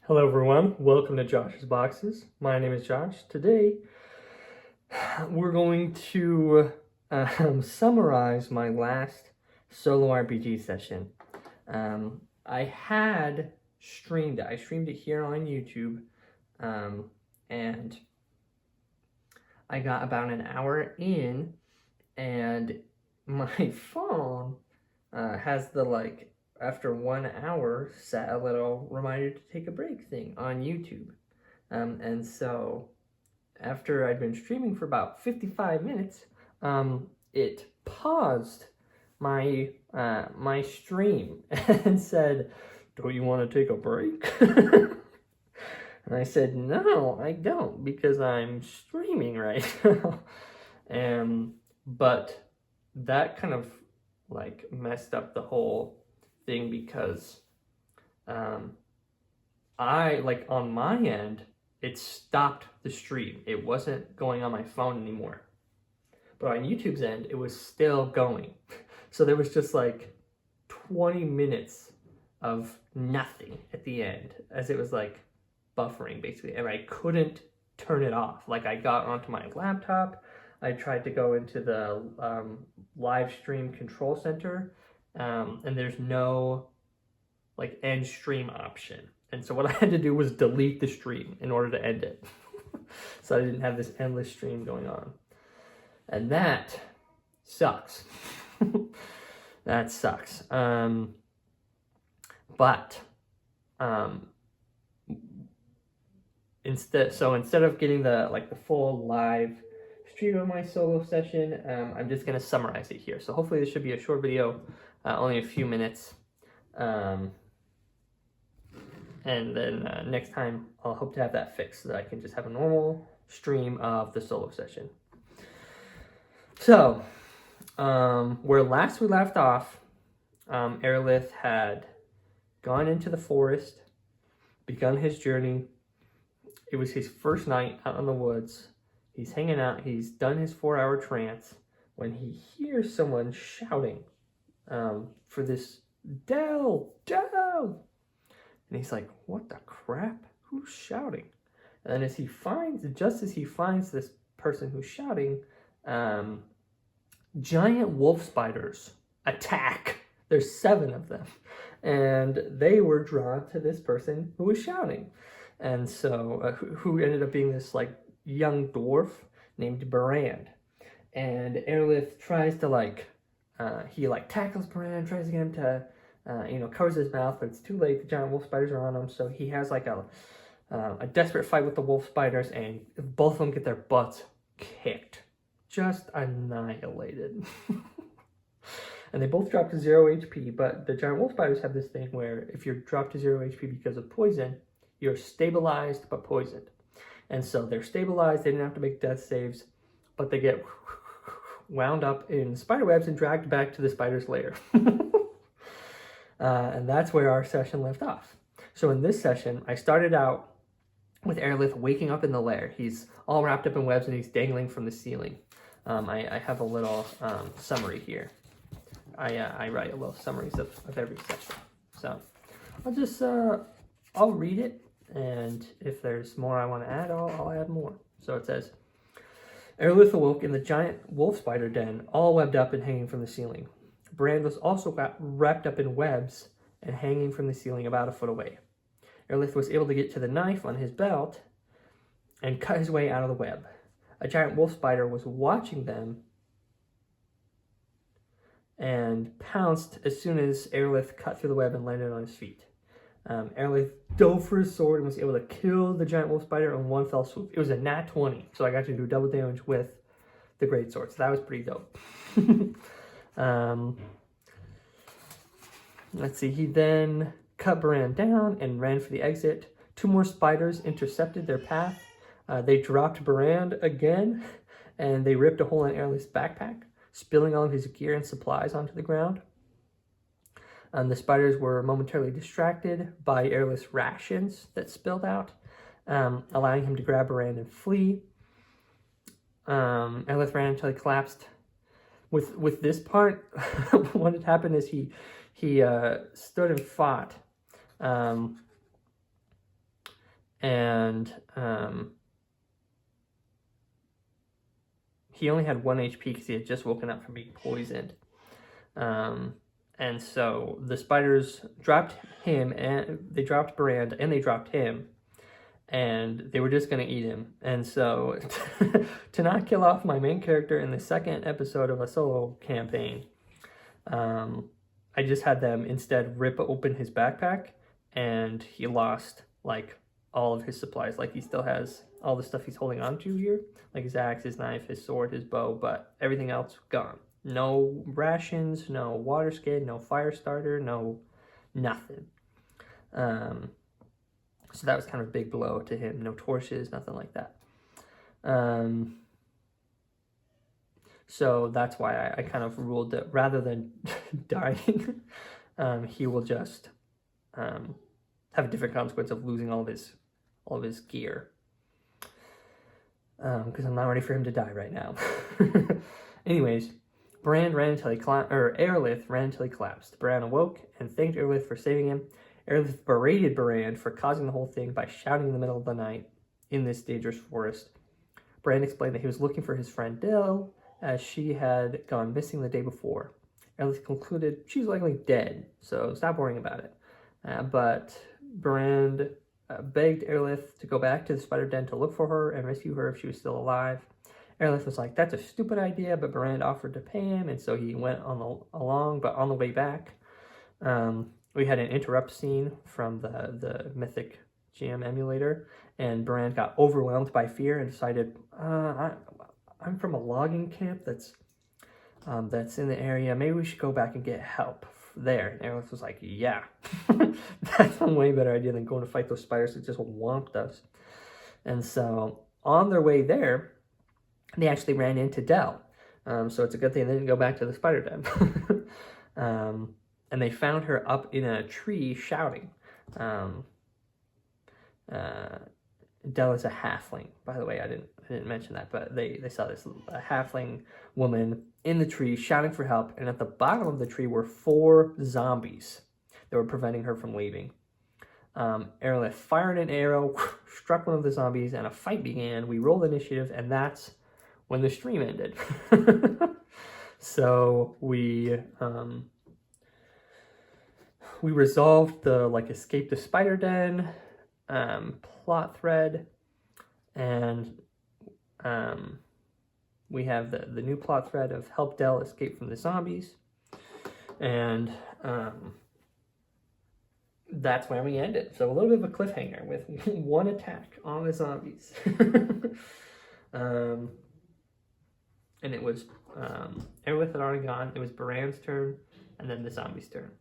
Hello everyone, welcome to Josh's Boxes. My name is Josh. Today we're going to summarize my last solo RPG session. I had streamed it. I streamed it here on YouTube, and I got about an hour in, and my phone has the after 1 hour set a little reminder to take a break thing on YouTube. And so after I'd been streaming for about 55 minutes, it paused my my stream and said, "Don't you want to take a break?" And I said, "No, I don't, because I'm streaming right now." But that kind of messed up the whole thing, because I on my end, it stopped the stream. It wasn't going on my phone anymore, but on YouTube's end it was still going. So there was just 20 minutes of nothing at the end, as it was buffering basically, and I couldn't turn it off. I got onto my laptop, I tried to go into the live stream control center, and there's no end stream option. And so what I had to do was delete the stream in order to end it. So I didn't have this endless stream going on. And that sucks. That sucks. Instead of getting the full live stream of my solo session, I'm just gonna summarize it here. So hopefully this should be a short video, only a few minutes. And then next time I'll hope to have that fixed so that I can just have a normal stream of the solo session. So, where last we left off, Erolith had gone into the forest, begun his journey. It was his first night out in the woods. He's hanging out, he's done his 4-hour trance, when he hears someone shouting for this Dell! And he's like, what the crap? Who's shouting? And then just as he finds this person who's shouting, giant wolf spiders attack. There's 7 of them. And they were drawn to this person who was shouting. And so, who ended up being this young dwarf named Barand. And Erolith tries to he tackles Barand, tries to get him to covers his mouth, but it's too late. The giant wolf spiders are on him, so he has a desperate fight with the wolf spiders, and both of them get their butts kicked, just annihilated. And they both drop to 0 HP, but the giant wolf spiders have this thing where if you're dropped to 0 HP because of poison, you're stabilized but poisoned. And so they're stabilized, they didn't have to make death saves, but they get wound up in spider webs and dragged back to the spider's lair. And that's where our session left off. So in this session, I started out with Erolith waking up in the lair. He's all wrapped up in webs and he's dangling from the ceiling. I have a little summary here. I write a little summaries of every session. So I'll just, I'll read it, and if there's more I want to add, I'll add more. So it says, Erolith awoke in the giant wolf spider den, all webbed up and hanging from the ceiling. Brand was also wrapped up in webs and hanging from the ceiling about a foot away. Erolith was able to get to the knife on his belt and cut his way out of the web. A giant wolf spider was watching them and pounced as soon as Erolith cut through the web and landed on his feet. Erolith dove for his sword and was able to kill the giant wolf spider in one fell swoop. It was a nat 20, so I got to do double damage with the greatsword, so that was pretty dope. Let's see, he then cut Barand down and ran for the exit. 2 more spiders intercepted their path. They dropped Barand again, and they ripped a hole in Erolith's backpack, spilling all of his gear and supplies onto the ground. The spiders were momentarily distracted by Erolith's rations that spilled out, allowing him to grab Barand and flee. Erolith ran until he collapsed. With this part, what had happened is he stood and fought and he only had 1 HP because he had just woken up from being poisoned. And so the spiders dropped him, and they dropped Brand, and they dropped him, and they were just going to eat him. And so to not kill off my main character in the second episode of a solo campaign, I just had them instead rip open his backpack, and he lost like all of his supplies. Like he still has all the stuff he's holding on to here, like his axe, his knife, his sword, his bow, but everything else gone. No rations, no water skid, no fire starter, no nothing. So that was kind of a big blow to him. No torches, nothing like that. So that's why I kind of ruled that rather than dying, he will just have a different consequence of losing all of his gear. Because I'm not ready for him to die right now. Anyways, Bran ran until he Erolith ran until he collapsed. Bran awoke and thanked Erolith for saving him. Erolith berated Bran for causing the whole thing by shouting in the middle of the night in this dangerous forest. Bran explained that he was looking for his friend Dill, as she had gone missing the day before. Erolith concluded she's likely dead, so stop worrying about it. But Bran begged Erolith to go back to the spider den to look for her and rescue her if she was still alive. Erolith was like, that's a stupid idea, but Bran offered to pay him, and so he went along, but on the way back, we had an interrupt scene from the Mythic GM emulator, and Bran got overwhelmed by fear and decided, I'm from a logging camp that's in the area. Maybe we should go back and get help there. And Erolith was like, yeah, that's a way better idea than going to fight those spiders that just whomped us. And so on their way there, they actually ran into Dell. So it's a good thing they didn't go back to the spider den. And they found her up in a tree shouting. Dell is a halfling, by the way. I didn't mention that, but they saw this halfling woman in the tree shouting for help, and at the bottom of the tree were 4 zombies that were preventing her from leaving. Erolith fired an arrow, struck one of the zombies, and a fight began. We rolled initiative, and that's when the stream ended. So we resolved the escape the spider den plot thread, and we have the new plot thread of help Dell escape from the zombies, and that's where we ended. So a little bit of a cliffhanger with one attack on the zombies. And it was Erolith had already gone. It was Baran's turn, and then the zombies' turn,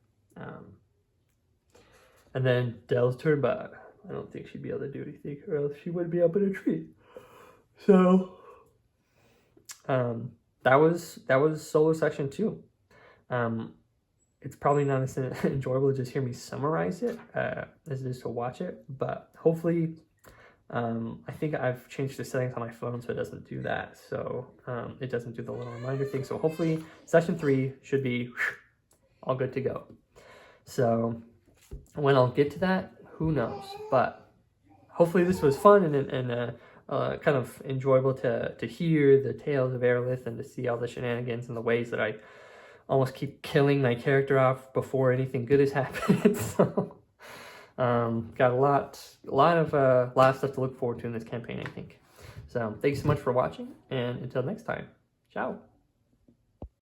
and then Dell's turn, but I don't think she'd be able to do anything, or else she would be up in a tree. So that was solo section 2. It's probably not as enjoyable to just hear me summarize it as it is to watch it, but hopefully I think I've changed the settings on my phone so it doesn't do that. So it doesn't do the little reminder thing. So hopefully session 3 should be all good to go. So when I'll get to that, who knows? But hopefully this was fun and kind of enjoyable to hear the tales of Erolith and to see all the shenanigans and the ways that I almost keep killing my character off before anything good has happened. So got a lot of stuff to look forward to in this campaign, I think. So thanks so much for watching, and until next time, ciao.